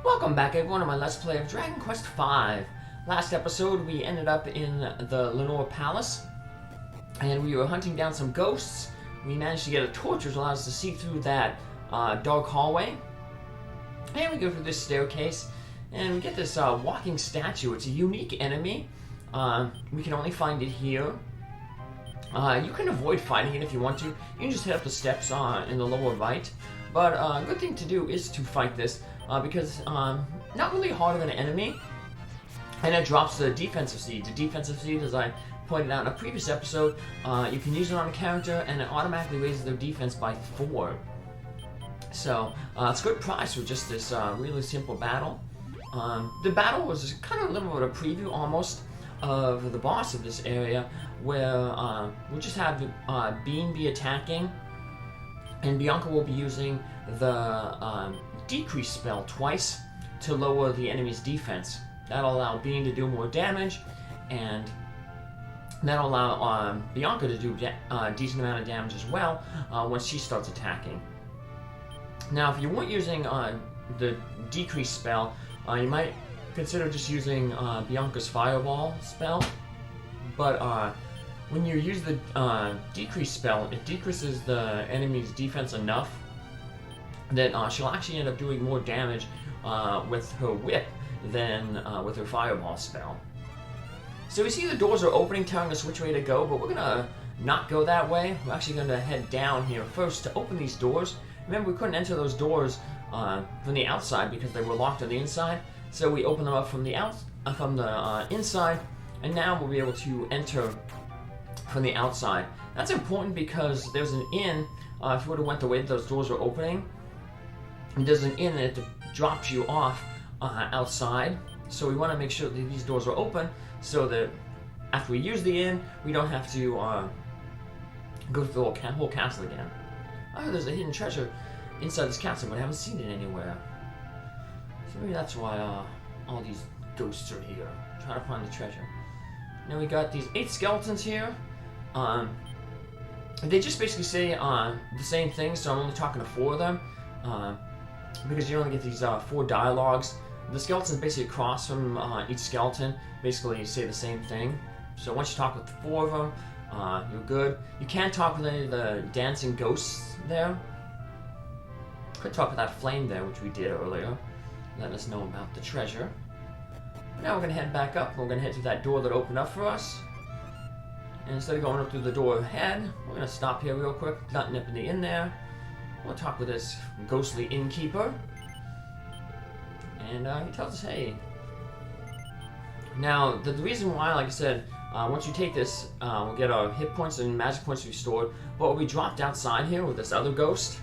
Welcome back everyone to my Let's Play of Dragon Quest V. Last episode we ended up in the Lenoire Palace and we were hunting down some ghosts. We managed to get a torch which allows us to see through that dark hallway. And we go through this staircase and we get this walking statue. It's a unique enemy. We can only find it here. You can avoid fighting it if you want to. You can just head up the steps in the lower right. But a good thing to do is to fight this because not really hard of an enemy, and it drops the defensive seed. The defensive seed, as I pointed out in a previous episode, you can use it on a character and it automatically raises their defense by 4. So it's a good price for just this really simple battle. The battle was kind of a little bit of a preview almost of the boss of this area, where we'll just have Bean be attacking, and Bianca will be using the decrease spell twice to lower the enemy's defense. That'll allow Bean to do more damage, and that'll allow Bianca to do a decent amount of damage as well once she starts attacking. Now, if you weren't using the decrease spell, you might consider just using Bianca's Fireball spell, but when you use the decrease spell, it decreases the enemy's defense enough that she'll actually end up doing more damage with her whip than with her Fireball spell. So we see the doors are opening, telling us which way to go, but we're gonna not go that way. We're actually gonna head down here first to open these doors. Remember, we couldn't enter those doors from the outside because they were locked on the inside. So we open them up from the inside, and now we'll be able to enter from the outside. That's important because there's an inn. If you would have went the way that those doors are opening, there's an inn that drops you off outside. So we want to make sure that these doors are open so that after we use the inn, we don't have to go through the whole castle again. Oh, there's a hidden treasure inside this castle, but I haven't seen it anywhere. So maybe that's why all these ghosts are here, trying to find the treasure. Now we got these 8 skeletons here. They just basically say the same thing, so I'm only talking to 4 of them. Because you only get these 4 dialogues. The skeletons basically across from each skeleton basically say the same thing. So once you talk with 4 of them, you're good. You can't talk with any of the dancing ghosts there. Could talk with that flame there, which we did earlier, letting us know about the treasure. But now we're going to head back up. We're going to head to that door that opened up for us. And instead of going up through the door ahead, we're going to stop here real quick, not nipping the inn there. We'll talk with this ghostly innkeeper. And he tells us, hey. Now, the reason why, like I said, once you take this, we'll get our hit points and magic points restored. But we'll be dropped outside here with this other ghost.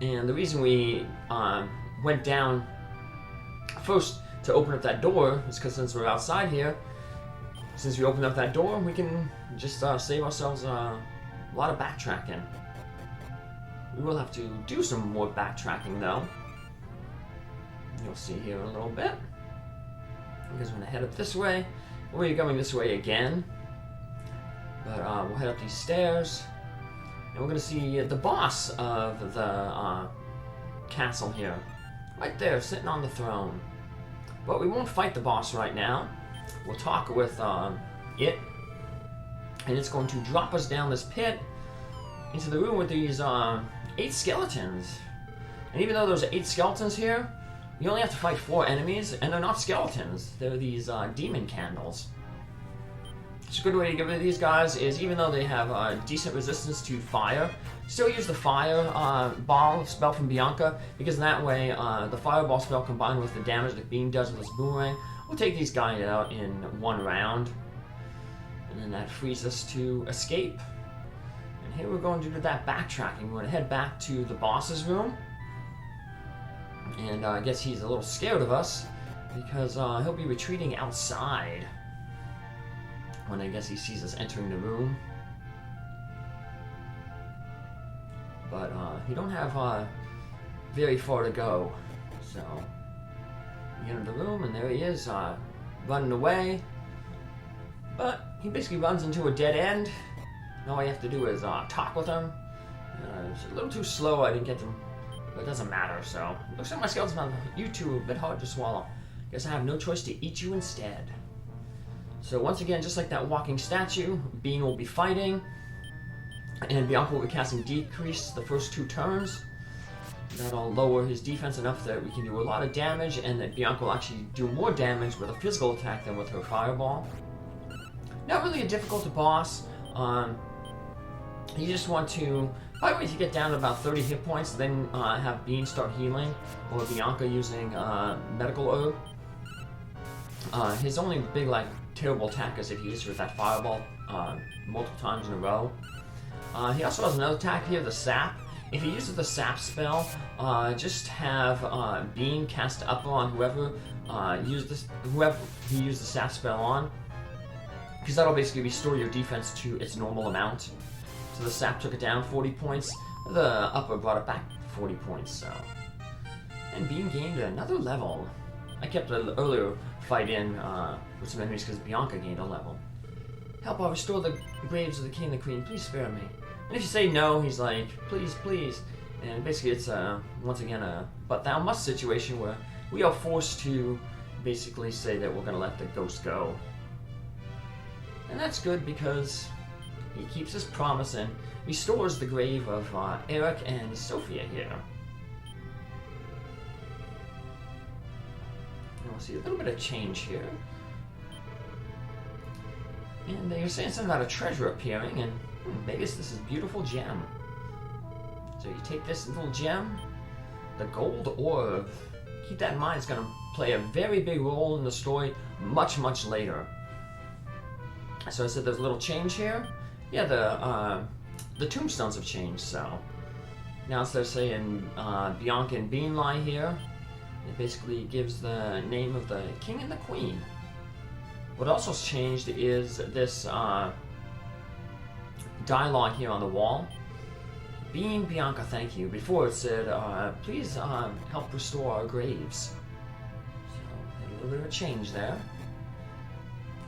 And the reason we went down first to open up that door is because since we're outside here, since we opened up that door, we can just save ourselves a lot of backtracking. We will have to do some more backtracking though. You'll see here in a little bit. Because we're going to head up this way. We're going this way again. But we'll head up these stairs. And we're going to see the boss of the castle here. Right there, sitting on the throne. But we won't fight the boss right now. We'll talk with it. And it's going to drop us down this pit into the room with these 8 skeletons. And even though there's 8 skeletons here, you only have to fight 4 enemies, and they're not skeletons. They're these demon candles. So a good way to get rid of these guys is, even though they have decent resistance to fire, still use the fireball spell from Bianca, because that way the fireball spell combined with the damage that Bean does with his boomerang will take these guys out in 1 round. And then that frees us to escape. And here we're going to do that backtracking. We're going to head back to the boss's room. And I guess he's a little scared of us because he'll be retreating outside when I guess he sees us entering the room. But he don't have very far to go. So we enter the room and there he is running away. But he basically runs into a dead end. And all you have to do is talk with him. It's a little too slow. I didn't get But it doesn't matter, so. Looks like my skeleton found you two a bit hard to swallow. Guess I have no choice to eat you instead. So once again, just like that walking statue, Bean will be fighting, and Bianca will be casting Decrease the first 2 turns. That'll lower his defense enough that we can do a lot of damage, and that Bianca will actually do more damage with a physical attack than with her fireball. Not really a difficult boss. You just want to probably wait to get down to about 30 hit points, then have Bean start healing, or Bianca using medical herb. His only big, like, terrible attack is if he uses with that fireball multiple times in a row. He also has another attack here, the sap. If he uses the sap spell, just have Bean cast upper on whoever he used the sap spell on, because that'll basically restore your defense to its normal amount. So the sap took it down 40 points, the upper brought it back 40 points. So, and Bean gained another level. I kept an earlier fight in with some enemies because Bianca gained a level. Help, I'll restore the graves of the king and the queen. Please spare me. And if you say no, he's like, please, please. And basically it's, once again, a but thou must situation where we are forced to basically say that we're going to let the ghost go. And that's good because he keeps his promise and restores the grave of Erik and Sophia here. And we'll see a little bit of change here. And they're saying something about a treasure appearing, and maybe it's this beautiful gem. So you take this little gem, the gold orb. Keep that in mind, it's going to play a very big role in the story much, much later. So I said there's a little change here. Yeah, the tombstones have changed, so. Now instead of saying Bianca and Bean lie here, it basically gives the name of the king and the queen. What also changed is this dialogue here on the wall. Bean, Bianca, thank you. Before it said, please help restore our graves. So, a little bit of a change there.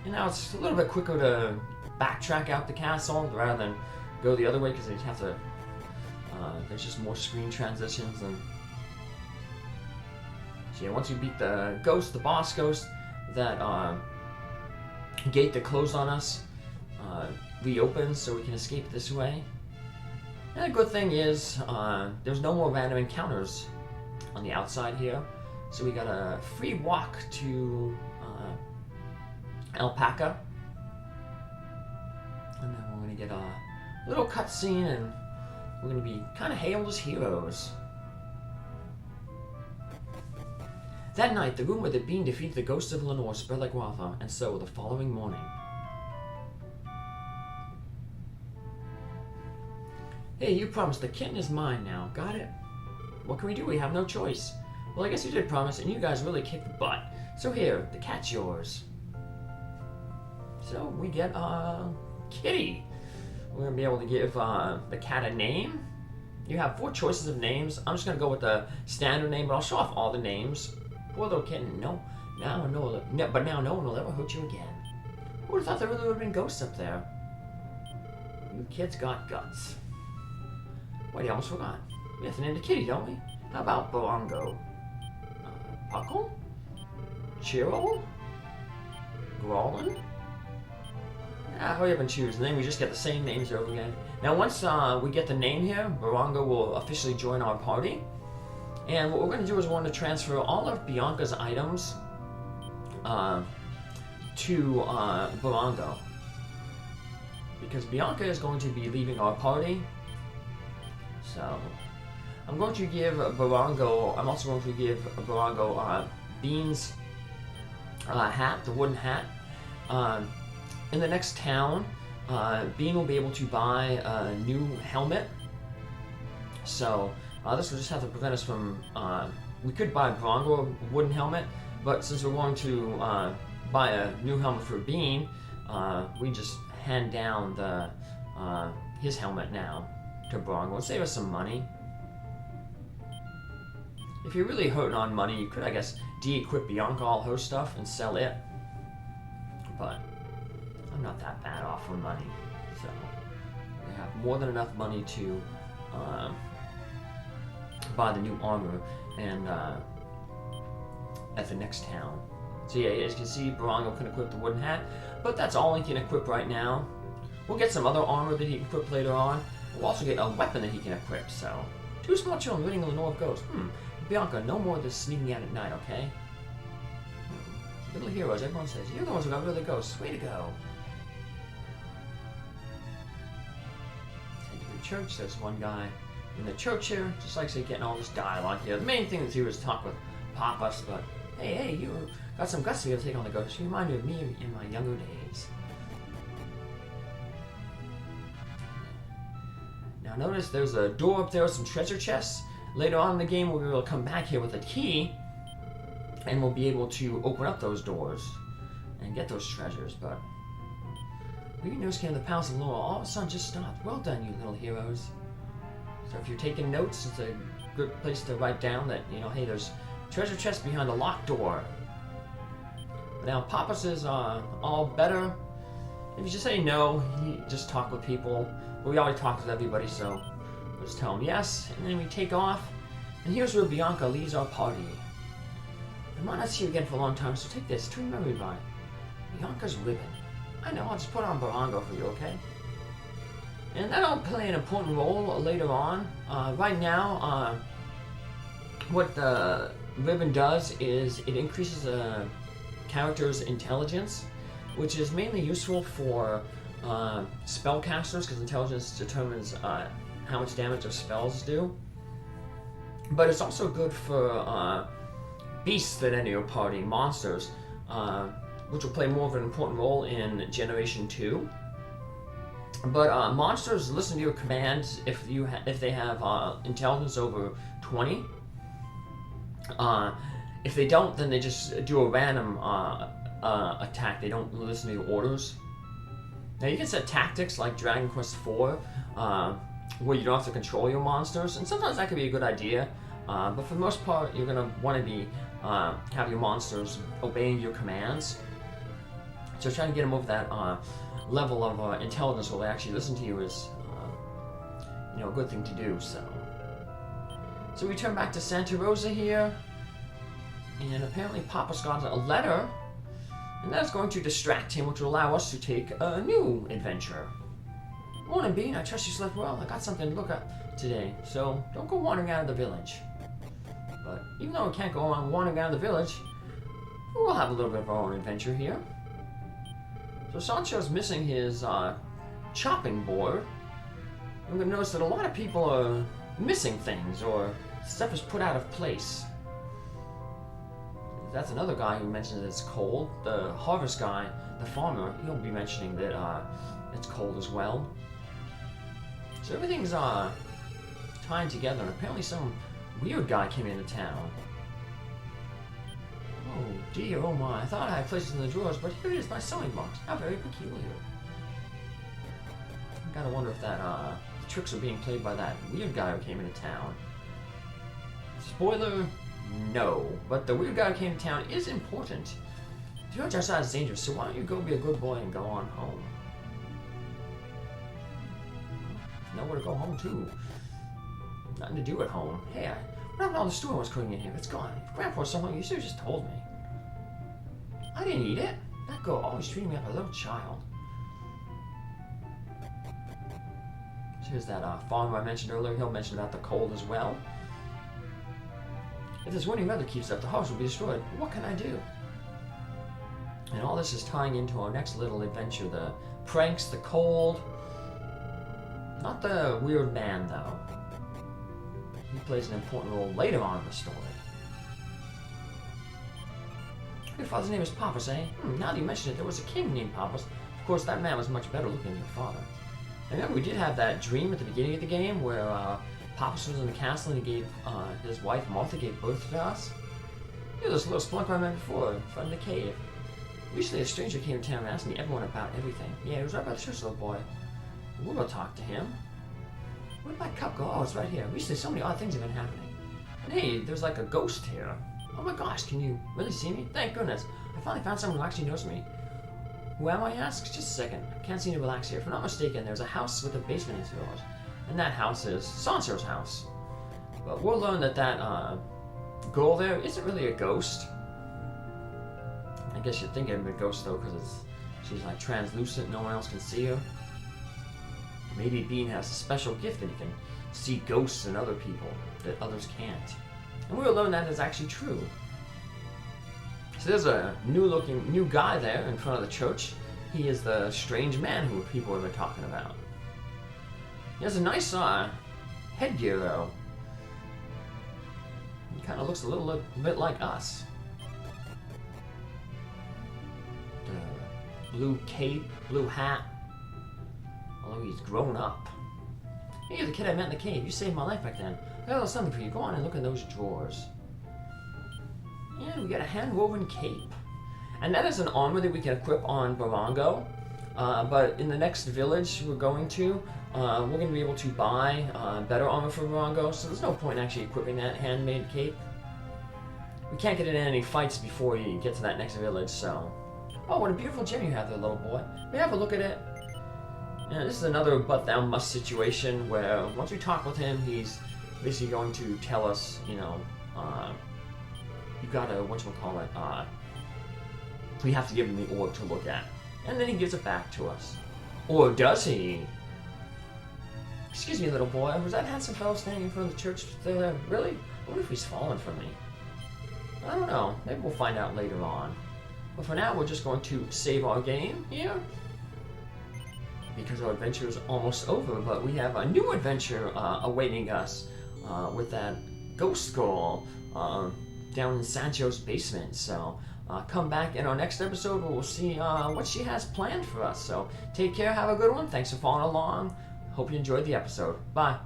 And now it's a little bit quicker to backtrack out the castle rather than go the other way because they'd have to, there's just more screen transitions. And so yeah, once you beat the ghost, the boss ghost, that gate that closed on us reopens so we can escape this way. And the good thing is there's no more random encounters on the outside here, so we got a free walk to Alpaca, and then we're going to get a little cutscene and we're going to be kind of hailed as heroes. That night, the rumor that Bean defeated the ghosts of Lenoire spread like wildfire, and so the following morning. Hey, you promised the kitten is mine now. Got it? What can we do? We have no choice. Well, I guess you did promise, and you guys really kicked butt. So here, the cat's yours. So we get Kitty. We're gonna be able to give the cat a name. You have 4 choices of names. I'm just gonna go with the standard name, but I'll show off all the names. Poor little kitten. No, but now no one will ever hurt you again. Who would have thought there really would have been ghosts up there? You kids got guts. Wait, I almost forgot. We have to name the kitty, don't we? How about Barongo? Puckle? Chiro? Grawlin? Hurry up and choose, and then we just get the same names over again. Now once we get the name here, Barongo will officially join our party. And what we're going to do is we're going to transfer all of Bianca's items to Barongo. Because Bianca is going to be leaving our party. So, I'm going to give Barongo, I'm also going to give Barongo Bean's hat, the wooden hat. In the next town, Bean will be able to buy a new helmet. So, this will just have to prevent us from, we could buy Barongo a wooden helmet, but since we're going to buy a new helmet for Bean, we just hand down the his helmet now to Barongo and save us some money. If you're really hurting on money, you could, I guess, de-equip Bianca all her stuff and sell it. But I'm not that bad off on money, so I have more than enough money to buy the new armor and at the next town. So yeah, as you can see, Barongo can equip the wooden hat, but that's all he can equip right now. We'll get some other armor that he can equip later on. We'll also get a weapon that he can equip, so... 2 small children living in the North Ghost. Bianca, no more of this sneaking out at night, okay? Little heroes, everyone says. You're the ones who got rid of the ghosts. Way to go. Head to the church, there's one guy in the church here. Just like say, getting all this dialogue here. The main thing that's here is talk with Papas, but... Hey, you got some guts to be able to take on the ghosts. You remind me of me in my younger days. Now notice there's a door up there with some treasure chests. Later on in the game, we'll be able to come back here with a key, and we'll be able to open up those doors and get those treasures. But we news came to the Palace of Lenoire. All of a sudden, just stopped. Well done, you little heroes. So if you're taking notes, it's a good place to write down that, you know, hey, there's treasure chest behind a locked door. Now, Papas is all better. If you just say no, you just talk with people. But we already talk with everybody, so we'll just tell them yes, and then we take off. And here's where Bianca leaves our party. I might not see you again for a long time, so take this to remember me by. Bianca's ribbon. I know, I'll just put on Barongo for you, okay? And that'll play an important role later on. Right now, what the ribbon does is it increases a character's intelligence, which is mainly useful for spellcasters, because intelligence determines how much damage their spells do. But it's also good for beasts that enter your party, monsters, which will play more of an important role in Generation 2. But monsters listen to your commands if they have intelligence over 20. If they don't, then they just do a random attack. They don't listen to your orders. Now you can set tactics like Dragon Quest IV, where you don't have to control your monsters, and sometimes that could be a good idea. But for the most part, you're gonna want to be have your monsters obeying your commands. So trying to get them over that level of intelligence where they actually listen to you is, you know, a good thing to do. So we turn back to Santa Rosa here, and apparently Papa's got a letter, and that's going to distract him, which will allow us to take a new adventure. Morning, Bean. I trust you slept well. I got something to look at today, so don't go wandering out of the village. But even though we can't go on wandering out of the village, we'll have a little bit of our own adventure here. So Sancho's missing his chopping board. I'm going to notice that a lot of people are missing things, or stuff is put out of place. That's another guy who mentions it's cold. The harvest guy, the farmer, he'll be mentioning that it's cold as well. So everything's tying together, and apparently some weird guy came into town. Oh dear, oh my, I thought I had places in the drawers, but here it is, my sewing box. How very peculiar. I gotta wonder if that the tricks are being played by that weird guy who came into town. Spoiler, no. But the weird guy who came to town is important. The village outside is dangerous, so why don't you go be a good boy and go on home? Nowhere to go home to. Nothing to do at home. Hey, what happened to all the stew I was cooking in here? It's gone. If Grandpa's so hungry, you should have just told me. I didn't eat it. That girl always treating me like a little child. So here's that farmer I mentioned earlier. He'll mention about the cold as well. If this windy weather keeps up, the house will be destroyed. What can I do? And all this is tying into our next little adventure. The pranks, the cold. Not the weird man, though. He plays an important role later on in the story. Your father's name is Papas, eh? Now that you mention it, there was a king named Papas. Of course, that man was much better looking than your father. I remember we did have that dream at the beginning of the game where Papas was in the castle and he gave, his wife Martha gave birth to us. You know, this little spelunker I met before, in front of the cave. Recently, a stranger came to town and asked me everyone about everything. Yeah, he was right by the church, little boy. We'll go talk to him. Where did my cup go? Oh, it's right here. Recently, so many odd things have been happening. And hey, there's like a ghost here. Oh my gosh, can you really see me? Thank goodness. I finally found someone who actually knows me. Who am I, ask? Just a second. I can't seem to relax here. If I'm not mistaken, there's a house with a basement into yours. And that house is Sancho's house. But we'll learn that girl there isn't really a ghost. I guess you'd think it'd be a ghost though, because she's like translucent, no one else can see her. Maybe Bean has a special gift and he can see ghosts in other people that others can't. And we'll learn that is actually true. So there's a new guy there in front of the church. He is the strange man who people have been talking about. He has a nice headgear though. He kind of looks a little bit like us. The blue cape, blue hat. Although he's grown up. Hey, you're the kid I met in the cave. You saved my life back then. I got a little something for you. Go on and look in those drawers. And we got a hand-woven cape. And that is an armor that we can equip on Barongo. But in the next village we're going to, we're going to be able to buy better armor for Barongo. So there's no point in actually equipping that handmade cape. We can't get in any fights before you get to that next village, so... Oh, what a beautiful gem you have there, little boy. May I have a look at it? Yeah, this is another but thou must situation where once we talk with him, he's basically going to tell us, you know, you gotta, whatchamacallit, we have to give him the orb to look at. And then he gives it back to us. Or does he? Excuse me, little boy, was that handsome fellow standing in front of the church there? Really? I wonder if he's fallen for me. I don't know. Maybe we'll find out later on. But for now, we're just going to save our game here. Because our adventure is almost over, but we have a new adventure awaiting us with that ghost skull down in Sancho's basement. So come back in our next episode where we'll see what she has planned for us. So take care, have a good one. Thanks for following along. Hope you enjoyed the episode. Bye.